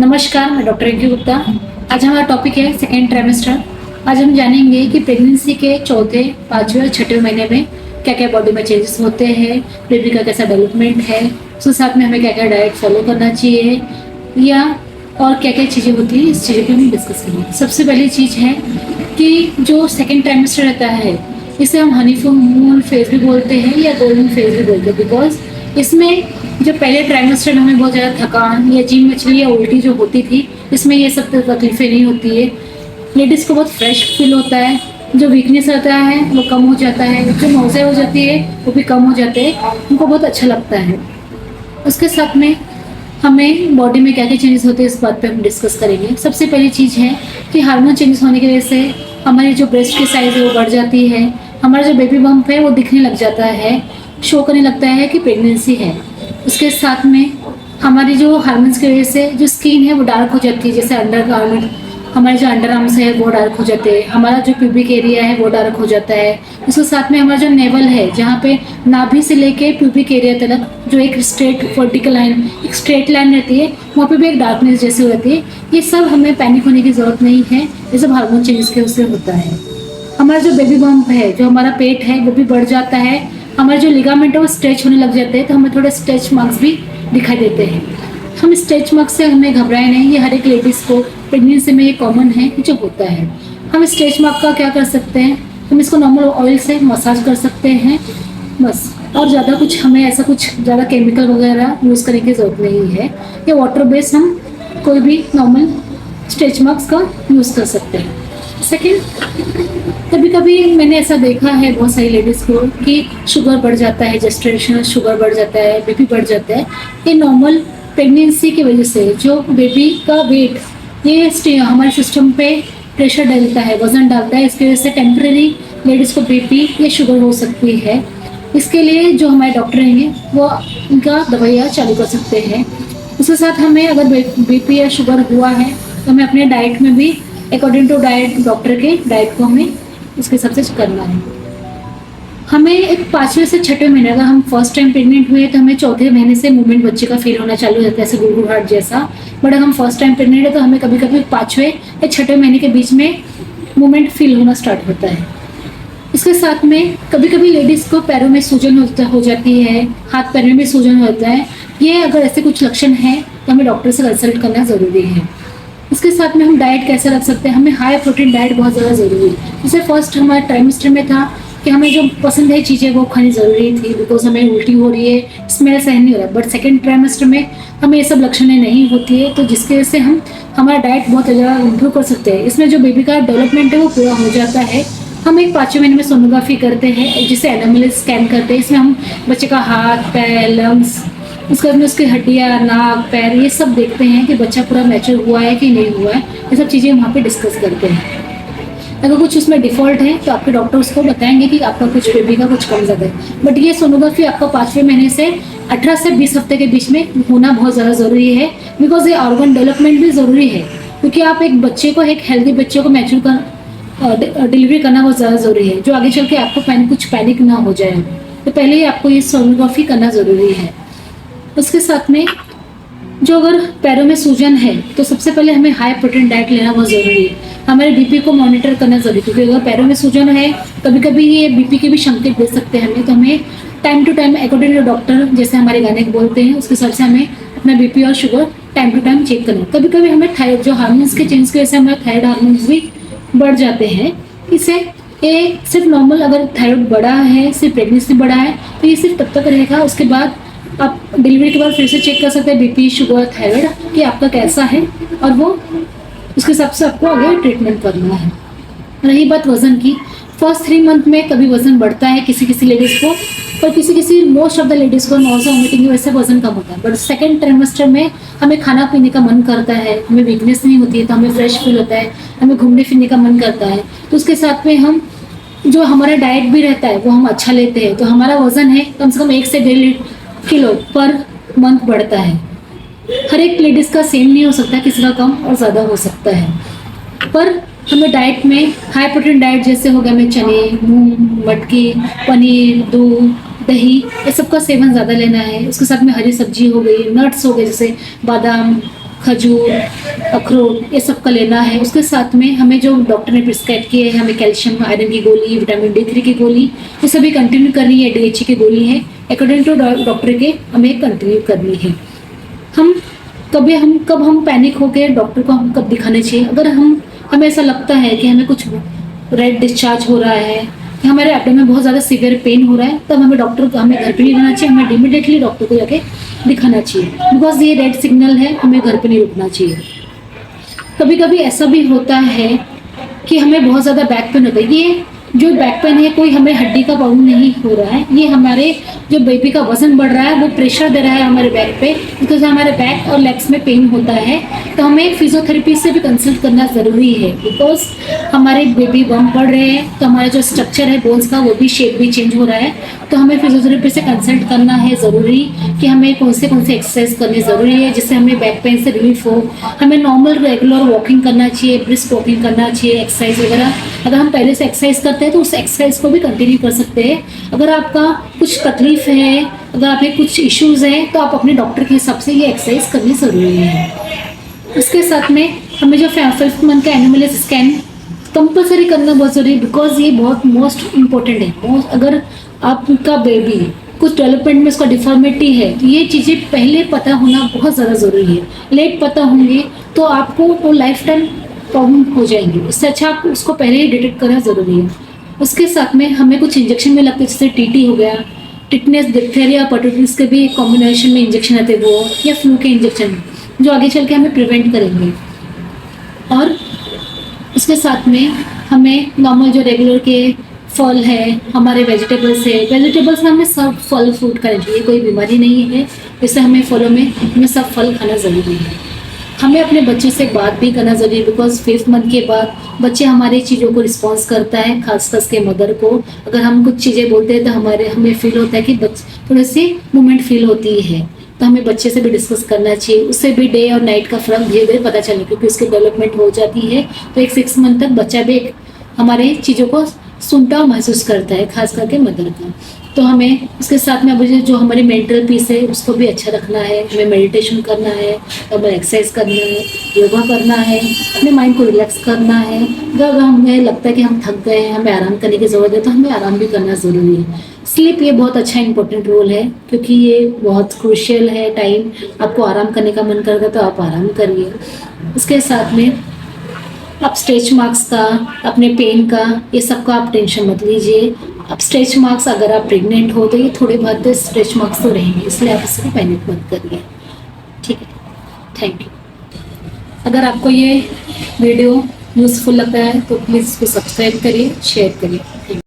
नमस्कार, मैं डॉक्टर रिंकी गुप्ता। आज हमारा टॉपिक है सेकेंड ट्राइमेस्टर। आज हम जानेंगे कि प्रेगनेंसी के चौथे, पाँचवें और छठवें महीने में क्या क्या बॉडी में चेंजेस होते हैं, बेबी का कैसा डेवलपमेंट है, उसके साथ में हमें क्या क्या डाइट फॉलो करना चाहिए या और क्या क्या चीज़ें होती हैं, इस चीज़ पर हम डिस्कस करेंगे। सबसे पहली चीज़ है कि जो सेकेंड ट्राइमेस्टर रहता है इसे हम हनीमून फेज भी बोलते हैं या गोल्डन फेज भी बोलते हैं, बिकॉज इसमें जो पहले ट्राइमेस्टर में हमें बहुत ज़्यादा थकान या जी मछली या उल्टी जो होती थी, इसमें ये सब तकलीफें नहीं होती है। लेडीज़ को बहुत फ्रेश फील होता है, जो वीकनेस रहता है वो कम हो जाता है, जो नौज़े हो जाती है वो भी कम हो जाते हैं, उनको बहुत अच्छा लगता है। उसके साथ में हमें बॉडी में क्या क्या चेंजेस होते हैं इस बात पे हम डिस्कस करेंगे। सबसे पहली चीज़ है कि हार्मोन चेंजेस होने की वजह से हमारी जो ब्रेस्ट की साइज़ है वो बढ़ जाती है, हमारा जो बेबी बम्प है वो दिखने लग जाता है, शो करने लगता है कि प्रेगनेंसी है। उसके साथ में हमारी जो हार्मोन्स की वजह से जो स्किन है वो डार्क हो जाती है, जैसे अंडर गारमेंट, हमारे जो अंडर आर्म्स है वो डार्क हो जाते हैं, हमारा जो प्यूबिक एरिया है वो डार्क हो जाता है। उसके साथ में हमारा जो नेवल है, जहाँ पे नाभि से लेके प्यूबिक एरिया तक जो एक स्ट्रेट वर्टिकल लाइन, एक स्ट्रेट लाइन रहती है, वहाँ पे भी एक डार्कनेस जैसी हो जाती है। ये सब हमें पैनिक होने की ज़रूरत नहीं है, ये सब हार्मोन चेंजेस की वजह से होता है। हमारा जो बेबी बम्प है, जो हमारा पेट है वो भी बढ़ जाता है, हमारे जो लिगामेंट है वो स्ट्रेच होने लग जाते हैं, तो हमें थोड़े स्ट्रेच मार्क्स भी दिखाई देते हैं। हम स्ट्रेच मार्क्स से हमें घबराए नहीं, ये हर एक लेडीज़ को प्रेगनेंसी में ये कॉमन है जो होता है। हम स्ट्रेच मार्क का क्या कर सकते हैं, हम इसको नॉर्मल ऑयल से मसाज कर सकते हैं बस, और ज़्यादा कुछ हमें ऐसा कुछ ज़्यादा केमिकल वगैरह यूज़ करने की ज़रूरत नहीं है। या वाटर बेस हम कोई भी नॉर्मल स्ट्रेच मार्क्स का यूज़ कर सकते हैं। सेकेंड, कभी कभी मैंने ऐसा देखा है बहुत सारी लेडीज़ को कि शुगर बढ़ जाता है, जेस्टेशनल शुगर बढ़ जाता है, बीपी बढ़ जाता है। ये नॉर्मल प्रेगनेंसी की वजह से जो बेबी का वेट ये हमारे सिस्टम पे प्रेशर डालता है, वजन डालता है, इसकी वजह से टेम्प्रेरी लेडीज़ को बीपी या शुगर हो सकती है। इसके लिए जो हमारे डॉक्टर रहेंगे वो इनका दवाइयाँ चालू कर सकते हैं। उसके साथ हमें अगर बीपी या शुगर हुआ है तो हमें अपने डाइट में भी अकॉर्डिंग टू डाइट, डॉक्टर के डाइट को हमें उसके हिसाब से करना है। हमें एक 5वें से 6वें महीने, अगर हम फर्स्ट टाइम प्रेग्नेंट हुए तो हमें चौथे महीने से मूवमेंट बच्चे का फील होना चालू हो जाता है, ऐसे गुड़गुड़ाहट जैसा। बट अगर हम फर्स्ट टाइम प्रेग्नेंट है तो हमें कभी कभी 5वें या 6वें महीने के बीच में मूवमेंट फील होना स्टार्ट होता है। इसके साथ में कभी कभी लेडीज़ को पैरों में सूजन हो जाती है, हाथ पैर में भी सूजन होता है। ये अगर ऐसे कुछ लक्षण हैं तो हमें डॉक्टर से कंसल्ट करना ज़रूरी है। इसके साथ में हम डाइट कैसे रख सकते हैं, हमें हाई प्रोटीन डाइट बहुत ज़्यादा ज़रूरी है। जैसे फर्स्ट हमारे ट्राइमेस्टर में था कि हमें जो पसंद है चीज़ें वो खानी ज़रूरी थी, बिकॉज हमें उल्टी हो रही है, स्मेल सहन नहीं हो रहा है। बट सेकेंड ट्राइमेस्टर में हमें ये सब लक्षणें नहीं होती है, तो जिसकी वजह से हम हमारा डाइट बहुत ज़्यादा इम्प्रूव कर सकते हैं। इसमें जो बेबी का डेवलपमेंट है वो पूरा हो जाता है। हम एक 5वें महीने में सोनोग्राफी करते हैं, जिसे एनोमली स्कैन करते हैं। इसमें हम बच्चे का हाथ, पैर, लंग्स, उसके बाद में उसकी हड्डियाँ, नाक, पैर, ये सब देखते हैं कि बच्चा पूरा मैच्योर हुआ है कि नहीं हुआ है। ये सब चीज़ें वहाँ पे डिस्कस करते हैं। अगर कुछ उसमें डिफ़ॉल्ट है तो आपके डॉक्टर उसको बताएंगे कि आपका कुछ बेबी का कुछ कम ज़्यादा है। बट ये सोनोग्राफी आपका 5वें महीने से 18 से 20 हफ्ते के बीच में होना बहुत ज़्यादा ज़रूरी है, बिकॉज ये ऑर्गन डेवलपमेंट भी ज़रूरी है। क्योंकि आप एक बच्चे को, एक हेल्दी बच्चे को मैच्योर डिलीवरी करना बहुत ज़्यादा ज़रूरी है, जो आगे चल के आपको कुछ पैनिक ना हो जाए। तो पहले ही आपको ये सोनोग्राफी करना ज़रूरी है। उसके साथ में जो अगर पैरों में सूजन है तो सबसे पहले हमें हाई प्रोटीन डाइट लेना बहुत ज़रूरी है। हमारे बीपी को मॉनिटर करना ज़रूरी है, क्योंकि अगर पैरों में सूजन है कभी कभी ये बीपी के भी संकेत दे सकते हैं हमें। तो हमें time to time according to doctor, जैसे हमारे गायनेक बोलते हैं, उसके हिसाब से हमें अपना बीपी और sugar time to time check करना है। कभी कभी हमें थायराइड, जो हार्मोन्स के चेंज की वजह से हमारे थायराइड हार्मोन्स भी बढ़ जाते हैं। इससे ये सिर्फ नॉर्मल, अगर थायराइड बढ़ा है, सिर्फ प्रेगनेंसी बढ़ा है तो ये सिर्फ तब तक रहेगा। उसके बाद आप डिलीवरी के बाद फिर से चेक कर सकते हैं बीपी, शुगर, थायराइड कि आपका कैसा है, और वो उसके हिसाब से आपको आगे ट्रीटमेंट करना है। रही बात वज़न की, फर्स्ट 3 मंथ में कभी वज़न बढ़ता है किसी किसी लेडीज़ को, पर किसी मोस्ट ऑफ द लेडीज़ को नॉज़ा, वोमिटिंग की वजह से वज़न कम होता है। बट सेकेंड ट्राइमेस्टर में हमें खाना पीने का मन करता है, हमें वीकनेस नहीं होती है, तो हमें फ्रेश फील होता है, हमें घूमने फिरने का मन करता है। तो उसके साथ में हम जो हमारा डाइट भी रहता है वो हम अच्छा लेते हैं, तो हमारा वज़न है कम से कम 1 से 1.5 किलो पर मंथ बढ़ता है। हर एक लेडीज़ का सेम नहीं हो सकता, किसी का कम और ज़्यादा हो सकता है। पर हमें डाइट में हाई प्रोटीन डाइट जैसे हो गया, हमें चने, मूंग, मटकी, पनीर, दूध, दही, ये सब का सेवन ज़्यादा लेना है। उसके साथ में हरी सब्जी हो गई, नट्स हो गए जैसे बादाम, खजूर, अखरोट, ये सब का लेना है। उसके साथ में हमें जो डॉक्टर ने प्रिस्क्राइब किए है, हमें कैल्शियम आयरन की गोली, विटामिन D3 की गोली, ये सभी कंटिन्यू करनी है। DHA की गोली है, अकॉर्डिंग टू डॉक्टर के हमें कंटिन्यू करनी है। हम कब हम पैनिक हो गए, डॉक्टर को हम कब दिखाने चाहिए? अगर हमें ऐसा लगता है कि हमें कुछ रेड डिस्चार्ज हो रहा है, कि हमारे एब्डोमेन में बहुत ज़्यादा सीवियर पेन हो रहा है, तब हमें घर पे नहीं रहना चाहिए, हमें इमीडिएटली डॉक्टर को जाके दिखाना चाहिए। बिकॉज ये रेड सिग्नल है, हमें घर पे नहीं रुकना चाहिए। कभी कभी ऐसा भी होता है कि हमें बहुत ज़्यादा बैक पेन होता है। ये जो बैक पेन है, कोई हमें हड्डी का प्रॉब्लम नहीं हो रहा है, ये हमारे जो बेबी का वजन बढ़ रहा है, वो प्रेशर दे रहा है हमारे बैक पे, बिकॉज हमारे बैक और लेग्स में पेन होता है। तो हमें फिजियोथेरेपी से भी कंसल्ट करना ज़रूरी है, बिकॉज हमारे बेबी बम बढ़ रहे हैं, तो हमारा जो स्ट्रक्चर है बोन्स का, वो भी शेप भी चेंज हो रहा है। तो हमें फिजियोथेरेपी से कंसल्ट करना है ज़रूरी, कि हमें कौन से एक्सरसाइज करनी ज़रूरी है जिससे हमें बैक पेन से रिलीफ हो। हमें नॉर्मल रेगुलर वॉकिंग करना चाहिए, ब्रिस्क वॉकिंग करना चाहिए, एक्सरसाइज वगैरह। अगर हम पहले से एक्सरसाइज करते हैं तो उस एक्सरसाइज को भी कंटिन्यू कर सकते हैं। अगर आपका कुछ तकलीफ है, अगर आपके कुछ इश्यूज हैं, तो आप अपने डॉक्टर के हिसाब से ये एक्सरसाइज करनी ज़रूरी है। उसके साथ में हमें जो 5th मंथ का एनुअल स्कैन कंपलसरी करना बहुत ज़रूरी है, बिकॉज ये बहुत मोस्ट इम्पोर्टेंट है। अगर आपका बेबी कुछ डेवलपमेंट में उसका डिफॉर्मिटी है, तो ये चीज़ें पहले पता होना बहुत ज़्यादा ज़रूरी है। लेट पता होंगे तो आपको वो लाइफ टाइम प्रॉब्लम हो जाएंगी। उससे अच्छा आप उसको पहले ही डिटेक्ट करना ज़रूरी है। उसके साथ में हमें कुछ इंजेक्शन में लगते हैं, जैसे TT हो गया, टिटनेस, डिप्थेरिया, हेपेटाइटिस के भी कॉम्बिनेशन में इंजेक्शन आते हैं वो, या फ्लू के इंजेक्शन, जो आगे चल के हमें प्रिवेंट करेंगे। और उसके साथ में हमें नॉर्मल जो रेगुलर के फल है, हमारे वेजिटेबल्स है, वेजिटेबल्स में हमें सब फल फ्रूट खाना चाहिए, कोई बीमारी नहीं है, इससे हमें फलों में हमें सब फल खाना ज़रूरी है। हमें अपने बच्चे से बात भी करना ज़रूरी है, बिकॉज 5th मंथ के बाद बच्चे हमारी चीज़ों को रिस्पॉन्स करता है, खास के मदर को। अगर हम कुछ चीज़ें बोलते हैं तो हमें फील होता है कि थोड़ी सी मूवमेंट फील होती है, तो हमें बच्चे से भी डिस्कस करना चाहिए। उससे भी डे और नाइट का फ़र्क धीरे धीरे पता चले, क्योंकि उसकी डेवलपमेंट हो जाती है। तो एक 6 मंथ तक बच्चा भी हमारे चीज़ों को सुनता और महसूस करता है, खास करके मदर का। तो हमें उसके साथ में अब जो हमारी मेंटल पीस है उसको भी अच्छा रखना है। हमें मेडिटेशन करना है, हमें एक्सरसाइज करना है, योगा करना है, अपने माइंड को रिलैक्स करना है। अगर हमें लगता है कि हम थक गए हैं, हमें आराम करने की ज़रूरत है, तो हमें आराम भी करना ज़रूरी है। स्लीप ये बहुत अच्छा इंपॉर्टेंट रोल है, क्योंकि ये बहुत क्रूशियल है टाइम। आपको आराम करने का मन करता है तो आप आराम करिए। उसके साथ में आप स्ट्रेच मार्क्स का, अपने पेन का, ये सब का आप टेंशन मत लीजिए। अब स्ट्रेच मार्क्स, अगर आप प्रेग्नेंट हो तो ये थोड़े बहुत स्ट्रेच मार्क्स तो रहेंगे, इसलिए आप इससे पैनिक मत करिए। ठीक है, थैंक यू। अगर आपको ये वीडियो यूज़फुल लगता है तो प्लीज़ इसको सब्सक्राइब करिए, शेयर करिए।